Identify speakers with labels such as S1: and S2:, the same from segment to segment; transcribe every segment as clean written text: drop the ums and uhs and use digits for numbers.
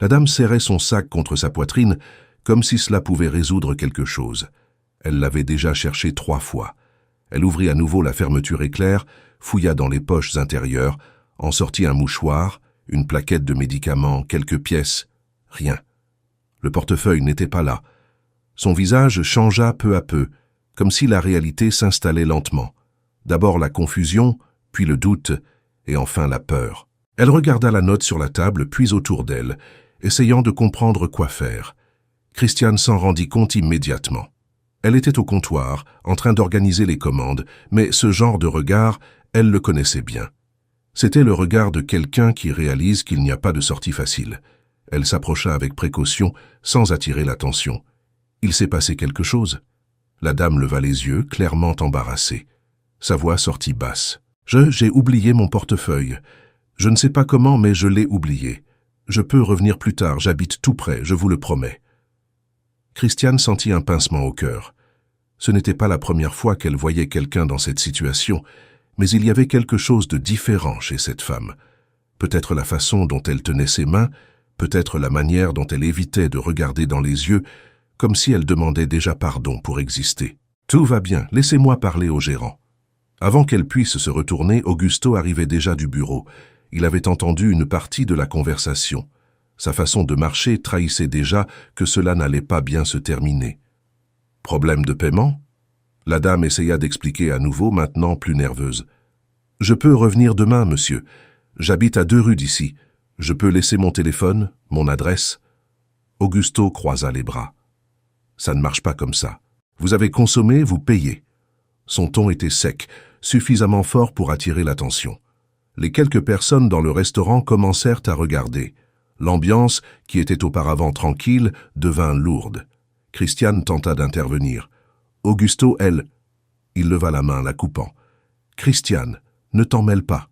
S1: La dame serrait son sac contre sa poitrine, comme si cela pouvait résoudre quelque chose. Elle l'avait déjà cherché 3 fois. Elle ouvrit à nouveau la fermeture éclair, fouilla dans les poches intérieures, en sortit un mouchoir, une plaquette de médicaments, quelques pièces. Rien. Le portefeuille n'était pas là. Son visage changea peu à peu, comme si la réalité s'installait lentement. D'abord la confusion, puis le doute, et enfin la peur. Elle regarda la note sur la table, puis autour d'elle, essayant de comprendre quoi faire. Christiane s'en rendit compte immédiatement. Elle était au comptoir, en train d'organiser les commandes, mais ce genre de regard, elle le connaissait bien. C'était le regard de quelqu'un qui réalise qu'il n'y a pas de sortie facile. Elle s'approcha avec précaution, sans attirer l'attention. Il s'est passé quelque chose. La dame leva les yeux, clairement embarrassée. Sa voix sortit basse. « J'ai oublié mon portefeuille. Je ne sais pas comment, mais je l'ai oublié. Je peux revenir plus tard, j'habite tout près, je vous le promets. » Christiane sentit un pincement au cœur. Ce n'était pas la première fois qu'elle voyait quelqu'un dans cette situation, mais il y avait quelque chose de différent chez cette femme. Peut-être la façon dont elle tenait ses mains, peut-être la manière dont elle évitait de regarder dans les yeux, comme si elle demandait déjà pardon pour exister. « Tout va bien, laissez-moi parler au gérant. » Avant qu'elle puisse se retourner, Augusto arrivait déjà du bureau. Il avait entendu une partie de la conversation. Sa façon de marcher trahissait déjà que cela n'allait pas bien se terminer. Problème de paiement? La dame essaya d'expliquer à nouveau, maintenant plus nerveuse. « Je peux revenir demain, monsieur. J'habite à 2 rues d'ici. Je peux laisser mon téléphone, mon adresse ?» Augusto croisa les bras. « Ça ne marche pas comme ça. Vous avez consommé, vous payez. » Son ton était sec, suffisamment fort pour attirer l'attention. Les quelques personnes dans le restaurant commencèrent à regarder. L'ambiance, qui était auparavant tranquille, devint lourde. Christiane tenta d'intervenir. Augusto, elle... Il leva la main, la coupant. « Christiane, ne t'en mêle pas. »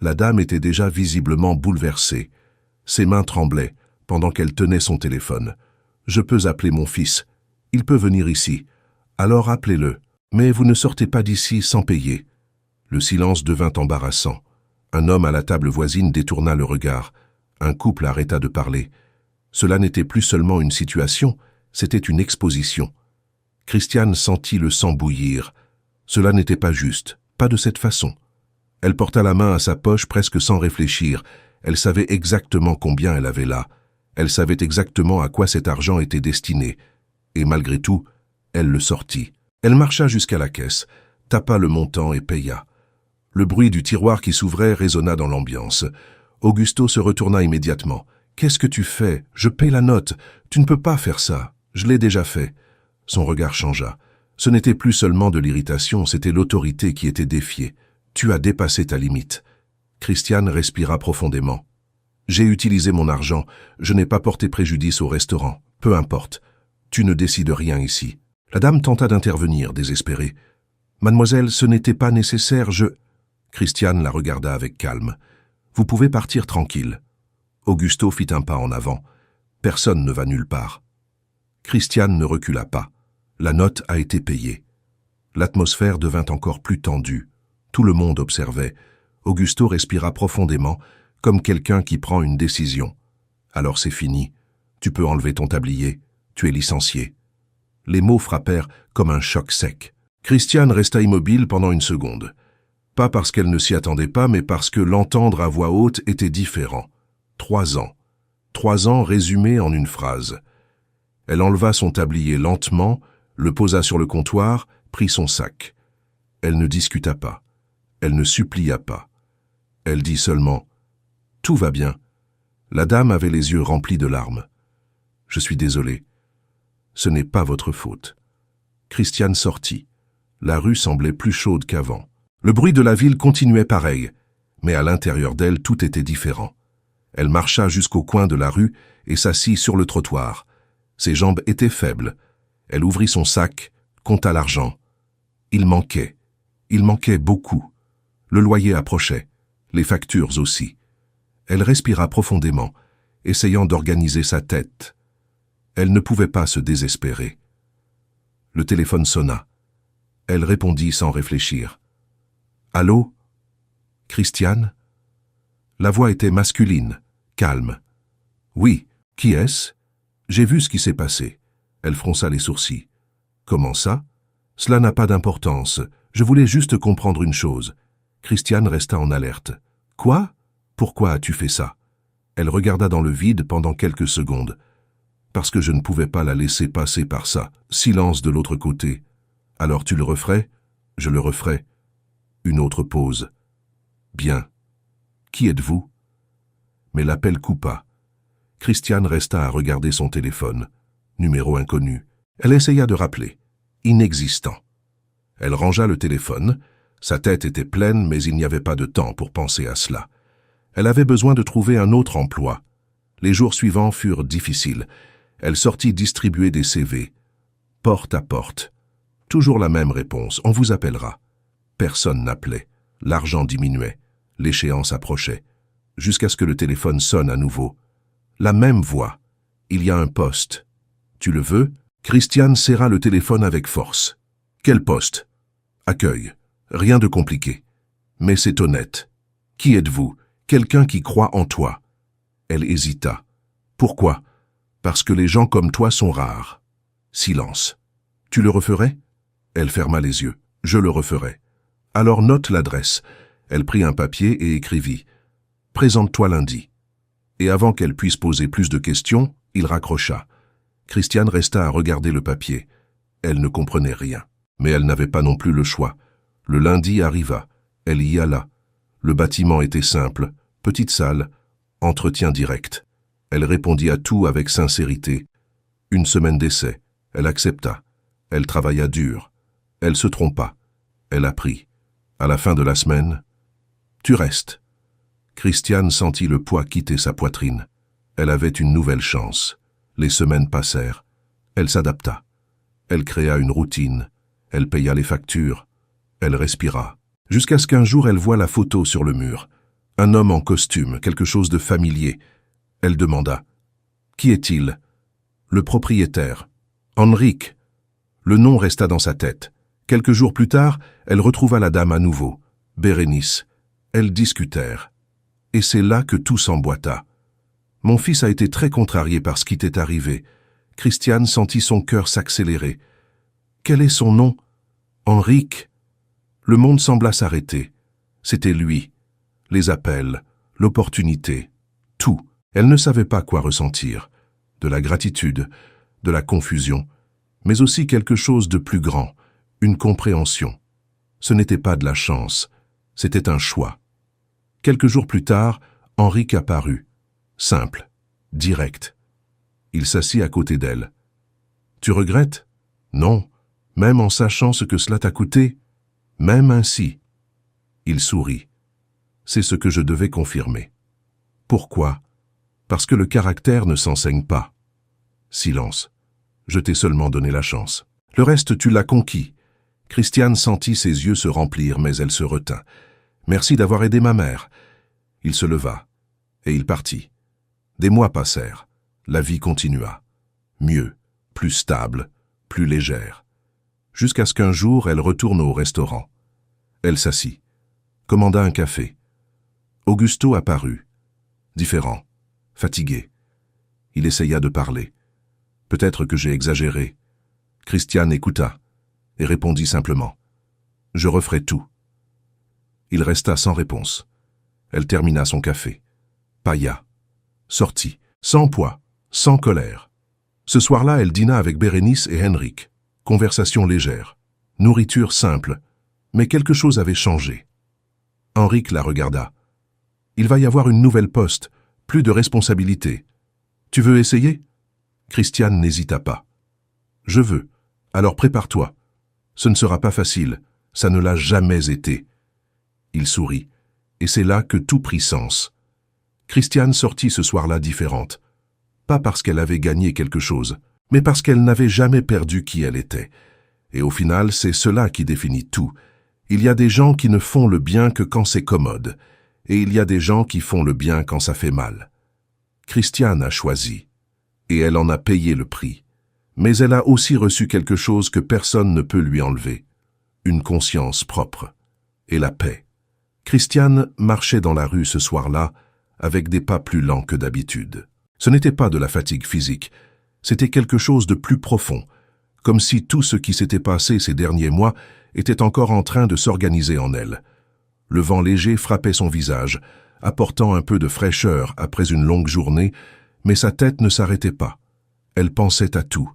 S1: La dame était déjà visiblement bouleversée. Ses mains tremblaient, pendant qu'elle tenait son téléphone. « Je peux appeler mon fils. Il peut venir ici. Alors appelez-le. Mais vous ne sortez pas d'ici sans payer. » Le silence devint embarrassant. Un homme à la table voisine détourna le regard. Un couple arrêta de parler. Cela n'était plus seulement une situation, c'était une exposition. Christiane sentit le sang bouillir. Cela n'était pas juste, pas de cette façon. Elle porta la main à sa poche presque sans réfléchir. Elle savait exactement combien elle avait là. Elle savait exactement à quoi cet argent était destiné. Et malgré tout, elle le sortit. Elle marcha jusqu'à la caisse, tapa le montant et paya. Le bruit du tiroir qui s'ouvrait résonna dans l'ambiance. Augusto se retourna immédiatement. « Qu'est-ce que tu fais? Je paie la note. Tu ne peux pas faire ça. Je l'ai déjà fait. » Son regard changea. Ce n'était plus seulement de l'irritation, c'était l'autorité qui était défiée. « Tu as dépassé ta limite. » Christiane respira profondément. « J'ai utilisé mon argent. Je n'ai pas porté préjudice au restaurant. Peu importe. Tu ne décides rien ici. » La dame tenta d'intervenir, désespérée. « Mademoiselle, ce n'était pas nécessaire, je... » Christiane la regarda avec calme. « Vous pouvez partir tranquille. » Augusto fit un pas en avant. Personne ne va nulle part. Christiane ne recula pas. La note a été payée. L'atmosphère devint encore plus tendue. Tout le monde observait. Augusto respira profondément, comme quelqu'un qui prend une décision. « Alors c'est fini. Tu peux enlever ton tablier. Tu es licencié. » Les mots frappèrent comme un choc sec. Christiane resta immobile pendant une seconde. Pas parce qu'elle ne s'y attendait pas, mais parce que l'entendre à voix haute était différent. 3 ans. 3 ans résumés en une phrase. Elle enleva son tablier lentement, le posa sur le comptoir, prit son sac. Elle ne discuta pas. Elle ne supplia pas. Elle dit seulement « Tout va bien ». La dame avait les yeux remplis de larmes. « Je suis désolée. Ce n'est pas votre faute. » Christiane sortit. La rue semblait plus chaude qu'avant. Le bruit de la ville continuait pareil, mais à l'intérieur d'elle, tout était différent. Elle marcha jusqu'au coin de la rue et s'assit sur le trottoir. Ses jambes étaient faibles. Elle ouvrit son sac, compta l'argent. Il manquait beaucoup. Le loyer approchait, les factures aussi. Elle respira profondément, essayant d'organiser sa tête. Elle ne pouvait pas se désespérer. Le téléphone sonna. Elle répondit sans réfléchir. « Allô? Christiane ?» La voix était masculine, calme. « Oui, Qui est-ce? J'ai vu ce qui s'est passé. Elle fronça les sourcils. Comment ça? Cela n'a pas d'importance. Je voulais juste comprendre une chose. Christiane resta en alerte. Quoi? Pourquoi as-tu fait ça? Elle regarda dans le vide pendant quelques secondes. Parce que je ne pouvais pas la laisser passer par ça. Silence de l'autre côté. Alors tu le referais? Je le referai. Une autre pause. Bien. Qui êtes-vous? Mais l'appel coupa. Christiane resta à regarder son téléphone. Numéro inconnu. Elle essaya de rappeler. Inexistant. Elle rangea le téléphone. Sa tête était pleine, mais il n'y avait pas de temps pour penser à cela. Elle avait besoin de trouver un autre emploi. Les jours suivants furent difficiles. Elle sortit distribuer des CV. Porte à porte. Toujours la même réponse. On vous appellera. Personne n'appelait. L'argent diminuait. L'échéance approchait. Jusqu'à ce que le téléphone sonne à nouveau. La même voix. Il y a un poste. Tu le veux? Christiane serra le téléphone avec force. Quel poste? Accueil. Rien de compliqué. Mais c'est honnête. Qui êtes-vous? Quelqu'un qui croit en toi. Elle hésita. Pourquoi? Parce que les gens comme toi sont rares. Silence. Tu le referais? Elle ferma les yeux. Je le referai. Alors note l'adresse. Elle prit un papier et écrivit. Présente-toi lundi. Et avant qu'elle puisse poser plus de questions, il raccrocha. Christiane resta à regarder le papier. Elle ne comprenait rien. Mais elle n'avait pas non plus le choix. Le lundi arriva. Elle y alla. Le bâtiment était simple. Petite salle. Entretien direct. Elle répondit à tout avec sincérité. Une semaine d'essai. Elle accepta. Elle travailla dur. Elle se trompa. Elle apprit. À la fin de la semaine, tu restes. Christiane sentit le poids quitter sa poitrine. Elle avait une nouvelle chance. Les semaines passèrent. Elle s'adapta. Elle créa une routine. Elle paya les factures. Elle respira. Jusqu'à ce qu'un jour elle voit la photo sur le mur. Un homme en costume, quelque chose de familier. Elle demanda. Qui est-il? Le propriétaire. Henrik. Le nom resta dans sa tête. Quelques jours plus tard, elle retrouva la dame à nouveau. Bérénice. Elles discutèrent. Et c'est là que tout s'emboîta. Mon fils a été très contrarié par ce qui t'est arrivé. Christiane sentit son cœur s'accélérer. Quel est son nom? Henrik. Le monde sembla s'arrêter. C'était lui. Les appels, l'opportunité, tout. Elle ne savait pas quoi ressentir. De la gratitude, de la confusion, mais aussi quelque chose de plus grand, une compréhension. Ce n'était pas de la chance, c'était un choix. Quelques jours plus tard, Henrik apparut. Simple, direct. Il s'assit à côté d'elle. « Tu regrettes? » ?»« Non, même en sachant ce que cela t'a coûté. Même ainsi. » Il sourit. « C'est ce que je devais confirmer. » »« Pourquoi? » ?»« Parce que le caractère ne s'enseigne pas. » Silence. « Je t'ai seulement donné la chance. Le reste, tu l'as conquis. » Christiane sentit ses yeux se remplir, mais elle se retint. « Merci d'avoir aidé ma mère. » Il se leva, et il partit. Des mois passèrent. La vie continua. Mieux, plus stable, plus légère. Jusqu'à ce qu'un jour, elle retourne au restaurant. Elle s'assit, commanda un café. Augusto apparut. Différent, fatigué. Il essaya de parler. Peut-être que j'ai exagéré. Christiane écouta et répondit simplement. « Je referai tout. » Il resta sans réponse. Elle termina son café. Pailla. Sortit, sans poids, sans colère. Ce soir-là, elle dîna avec Bérénice et Henrik. Conversation légère. Nourriture simple. Mais quelque chose avait changé. Henrik la regarda. « Il va y avoir une nouvelle poste, plus de responsabilité. Tu veux essayer ?» Christiane n'hésita pas. « Je veux. Alors prépare-toi. Ce ne sera pas facile. Ça ne l'a jamais été. » Il sourit. Et c'est là que tout prit sens. Christiane sortit ce soir-là différente. Pas parce qu'elle avait gagné quelque chose, mais parce qu'elle n'avait jamais perdu qui elle était. Et au final, c'est cela qui définit tout. Il y a des gens qui ne font le bien que quand c'est commode, et il y a des gens qui font le bien quand ça fait mal. Christiane a choisi, et elle en a payé le prix. Mais elle a aussi reçu quelque chose que personne ne peut lui enlever. Une conscience propre. Et la paix. Christiane marchait dans la rue ce soir-là avec des pas plus lents que d'habitude. Ce n'était pas de la fatigue physique, c'était quelque chose de plus profond, comme si tout ce qui s'était passé ces derniers mois était encore en train de s'organiser en elle. Le vent léger frappait son visage, apportant un peu de fraîcheur après une longue journée, mais sa tête ne s'arrêtait pas. Elle pensait à tout,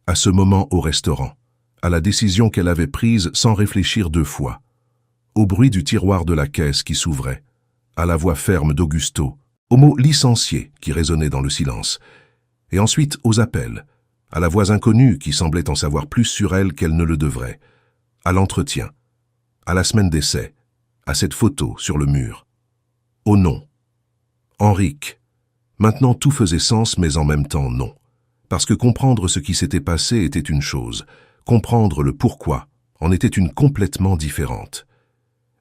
S1: à ce moment au restaurant, à la décision qu'elle avait prise sans réfléchir 2 fois, au bruit du tiroir de la caisse qui s'ouvrait, à la voix ferme d'Augusto, au mot « licencié » qui résonnait dans le silence, et ensuite aux appels, à la voix inconnue qui semblait en savoir plus sur elle qu'elle ne le devrait, à l'entretien, à la semaine d'essai, à cette photo sur le mur, au nom. Henrique. Maintenant tout faisait sens, mais en même temps non. Parce que comprendre ce qui s'était passé était une chose, comprendre le pourquoi en était une complètement différente.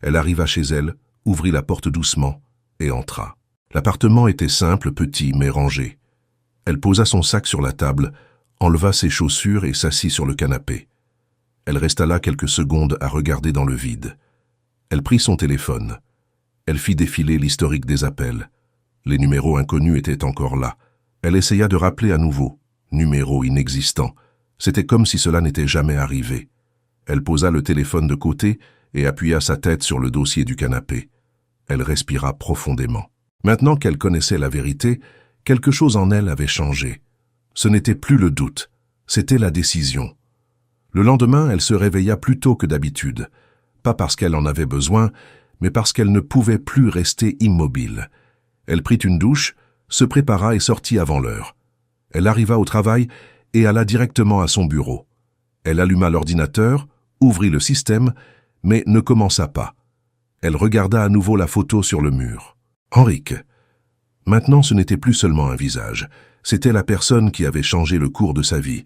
S1: Elle arriva chez elle, ouvrit la porte doucement et entra. L'appartement était simple, petit, mais rangé. Elle posa son sac sur la table, enleva ses chaussures et s'assit sur le canapé. Elle resta là quelques secondes à regarder dans le vide. Elle prit son téléphone. Elle fit défiler l'historique des appels. Les numéros inconnus étaient encore là. Elle essaya de rappeler à nouveau. Numéro inexistant. C'était comme si cela n'était jamais arrivé. Elle posa le téléphone de côté et appuya sa tête sur le dossier du canapé. Elle respira profondément. Maintenant qu'elle connaissait la vérité, quelque chose en elle avait changé. Ce n'était plus le doute, c'était la décision. Le lendemain, elle se réveilla plus tôt que d'habitude. Pas parce qu'elle en avait besoin, mais parce qu'elle ne pouvait plus rester immobile. Elle prit une douche, se prépara et sortit avant l'heure. Elle arriva au travail et alla directement à son bureau. Elle alluma l'ordinateur, ouvrit le système, mais ne commença pas. Elle regarda à nouveau la photo sur le mur. Henrique. Maintenant, ce n'était plus seulement un visage. C'était la personne qui avait changé le cours de sa vie.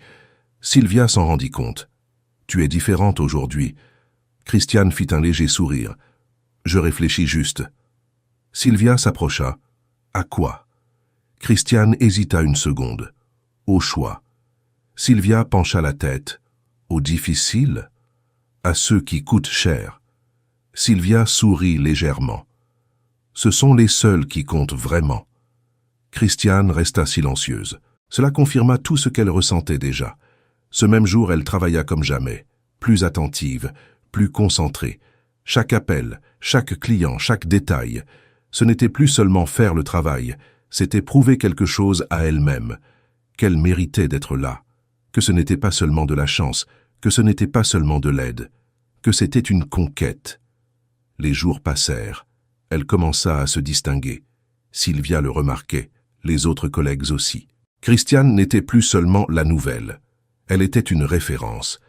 S1: Sylvia s'en rendit compte. « Tu es différente aujourd'hui. » Christiane fit un léger sourire. « Je réfléchis juste. » Sylvia s'approcha. « À quoi ?» Christiane hésita une seconde. Au choix. Sylvia pencha la tête. Au difficile ? À ceux qui coûtent cher. Sylvia sourit légèrement. Ce sont les seuls qui comptent vraiment. Christiane resta silencieuse. Cela confirma tout ce qu'elle ressentait déjà. Ce même jour, elle travailla comme jamais, plus attentive, plus concentrée. Chaque appel, chaque client, chaque détail. Ce n'était plus seulement faire le travail, c'était prouver quelque chose à elle-même, qu'elle méritait d'être là, que ce n'était pas seulement de la chance, que ce n'était pas seulement de l'aide, que c'était une conquête. Les jours passèrent. Elle commença à se distinguer. Sylvia le remarquait, les autres collègues aussi. Christiane n'était plus seulement la nouvelle. Elle était une référence.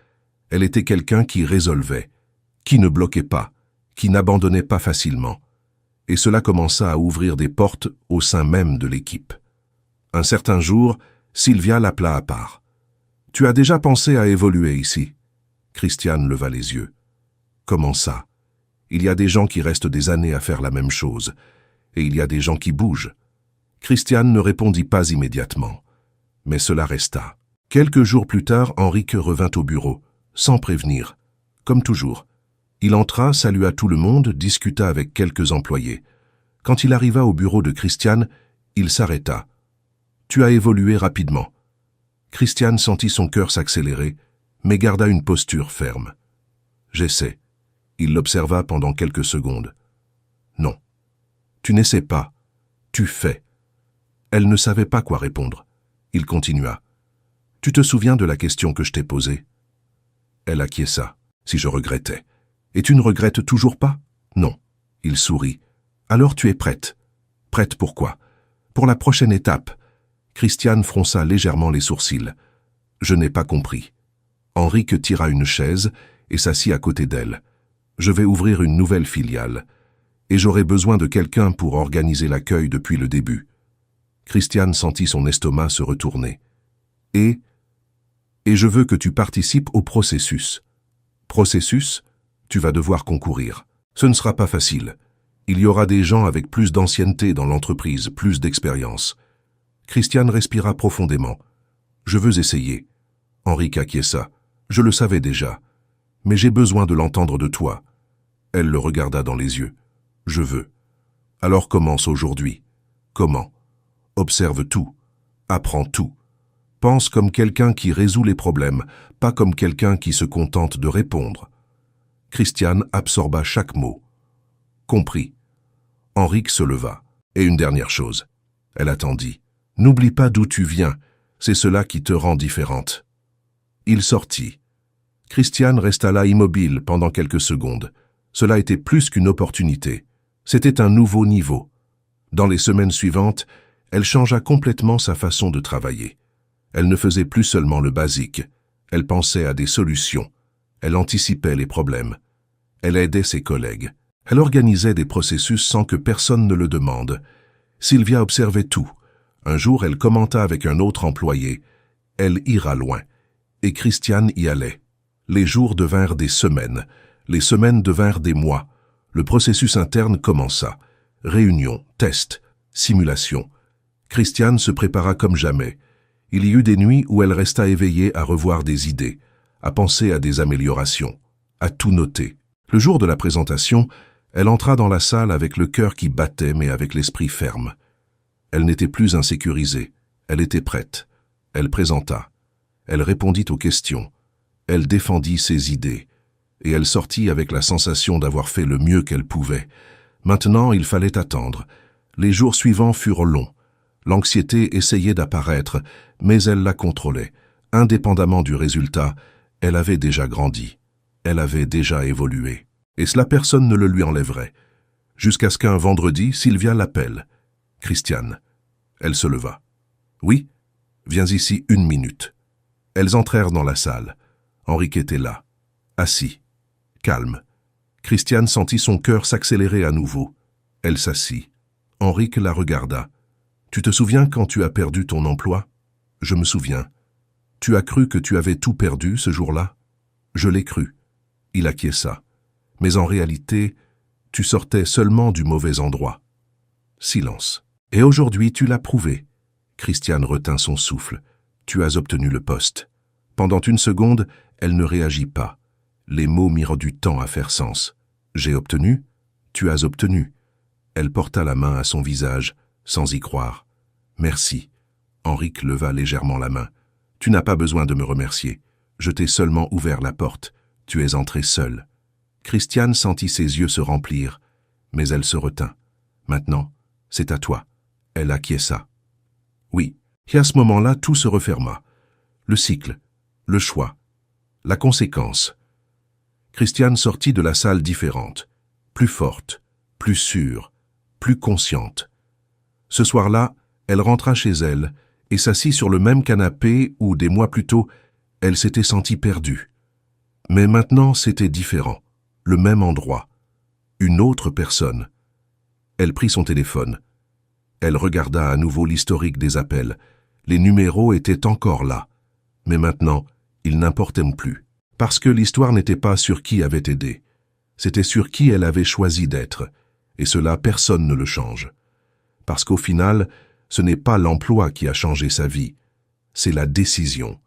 S1: Elle était quelqu'un qui résolvait, qui ne bloquait pas, qui n'abandonnait pas facilement. Et cela commença à ouvrir des portes au sein même de l'équipe. Un certain jour, Sylvia l'appela à part. « Tu as déjà pensé à évoluer ici ?» Christiane leva les yeux. « Comment ça ? Il y a des gens qui restent des années à faire la même chose, et il y a des gens qui bougent. » Christiane ne répondit pas immédiatement, mais cela resta. Quelques jours plus tard, Henrique revint au bureau, sans prévenir, comme toujours. Il entra, salua tout le monde, discuta avec quelques employés. Quand il arriva au bureau de Christiane, il s'arrêta. « Tu as évolué rapidement. » Christiane sentit son cœur s'accélérer, mais garda une posture ferme. « J'essaie. » Il l'observa pendant quelques secondes. « Non. Tu n'essaies pas. Tu fais. » Elle ne savait pas quoi répondre. Il continua. « Tu te souviens de la question que je t'ai posée ?» Elle acquiesça. « Si je regrettais. » « Et tu ne regrettes toujours pas ?»« Non. » Il sourit. « Alors tu es prête. »« Prête pourquoi ?»« Pour la prochaine étape. » Christiane fronça légèrement les sourcils. « Je n'ai pas compris. » Henrique tira une chaise et s'assit à côté d'elle. « Je vais ouvrir une nouvelle filiale. Et j'aurai besoin de quelqu'un pour organiser l'accueil depuis le début. » Christiane sentit son estomac se retourner. « Et je veux que tu participes au processus. » « Processus ? Tu vas devoir concourir. Ce ne sera pas facile. Il y aura des gens avec plus d'ancienneté dans l'entreprise, plus d'expérience. » Christiane respira profondément. « Je veux essayer. » Henrique acquiesça. « Je le savais déjà. Mais j'ai besoin de l'entendre de toi. » Elle le regarda dans les yeux. « Je veux. » « Alors commence aujourd'hui. » « Comment ?» « Observe tout. Apprends tout. Pense comme quelqu'un qui résout les problèmes, pas comme quelqu'un qui se contente de répondre. Christiane absorba chaque mot. Compris. Henrique se leva. Et une dernière chose. Elle attendit. N'oublie pas d'où tu viens. C'est cela qui te rend différente. Il sortit. Christiane resta là immobile pendant quelques secondes. Cela était plus qu'une opportunité. C'était un nouveau niveau. Dans les semaines suivantes, elle changea complètement sa façon de travailler. Elle ne faisait plus seulement le basique. Elle pensait à des solutions. Elle anticipait les problèmes. Elle aidait ses collègues. Elle organisait des processus sans que personne ne le demande. Sylvia observait tout. Un jour, elle commenta avec un autre employé. Elle ira loin. Et Christiane y allait. Les jours devinrent des semaines. Les semaines devinrent des mois. Le processus interne commença. Réunion, test, simulation. Christiane se prépara comme jamais. Il y eut des nuits où elle resta éveillée à revoir des idées, à penser à des améliorations, à tout noter. Le jour de la présentation, elle entra dans la salle avec le cœur qui battait mais avec l'esprit ferme. Elle n'était plus insécurisée, elle était prête. Elle présenta. Elle répondit aux questions. Elle défendit ses idées. Et elle sortit avec la sensation d'avoir fait le mieux qu'elle pouvait. Maintenant, il fallait attendre. Les jours suivants furent longs. L'anxiété essayait d'apparaître, mais elle la contrôlait. Indépendamment du résultat, elle avait déjà grandi. Elle avait déjà évolué. Et cela personne ne le lui enlèverait. Jusqu'à ce qu'un vendredi, Sylvia l'appelle. « Christiane. » Elle se leva. « Oui, viens ici 1 minute. » Elles entrèrent dans la salle. Henrique était là, assis, calme. Christiane sentit son cœur s'accélérer à nouveau. Elle s'assit. Henrique la regarda. « Tu te souviens quand tu as perdu ton emploi ? » ?»« Je me souviens. »« Tu as cru que tu avais tout perdu ce jour-là ? » ?»« Je l'ai cru. » Il acquiesça. « Mais en réalité, tu sortais seulement du mauvais endroit. » Silence. « Et aujourd'hui, tu l'as prouvé. » Christiane retint son souffle. « Tu as obtenu le poste. » Pendant 1 seconde, elle ne réagit pas. Les mots mirent du temps à faire sens. « J'ai obtenu ? Tu as obtenu. » Elle porta la main à son visage, sans y croire. « Merci. » Henrique leva légèrement la main. « Tu n'as pas besoin de me remercier. Je t'ai seulement ouvert la porte. Tu es entrée seule. » Christiane sentit ses yeux se remplir, mais elle se retint. « Maintenant, c'est à toi. » Elle acquiesça. « Oui. » Et à ce moment-là, tout se referma. Le cycle, le choix, la conséquence. Christiane sortit de la salle différente, plus forte, plus sûre, plus consciente. Ce soir-là, elle rentra chez elle et s'assit sur le même canapé où, des mois plus tôt, elle s'était sentie perdue. Mais maintenant, c'était différent, le même endroit, une autre personne. Elle prit son téléphone. Elle regarda à nouveau l'historique des appels. Les numéros étaient encore là. Mais maintenant, ils n'importaient plus. Parce que l'histoire n'était pas sur qui avait aidé. C'était sur qui elle avait choisi d'être. Et cela, personne ne le change. Parce qu'au final, ce n'est pas l'emploi qui a changé sa vie. C'est la décision.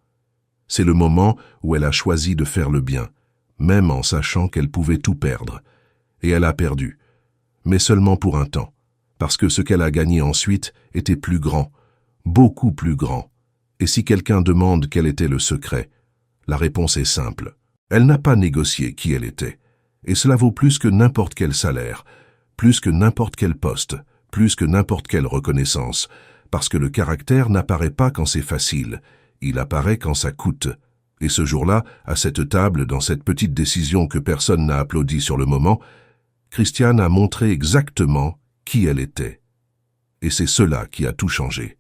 S1: C'est le moment où elle a choisi de faire le bien, même en sachant qu'elle pouvait tout perdre. Et elle a perdu. Mais seulement pour un temps. Parce que ce qu'elle a gagné ensuite était plus grand, beaucoup plus grand. Et si quelqu'un demande quel était le secret, la réponse est simple. Elle n'a pas négocié qui elle était. Et cela vaut plus que n'importe quel salaire, plus que n'importe quel poste, plus que n'importe quelle reconnaissance, parce que le caractère n'apparaît pas quand c'est facile, il apparaît quand ça coûte. Et ce jour-là, à cette table, dans cette petite décision que personne n'a applaudi sur le moment, Christiane a montré exactement qui elle était. Et c'est cela qui a tout changé.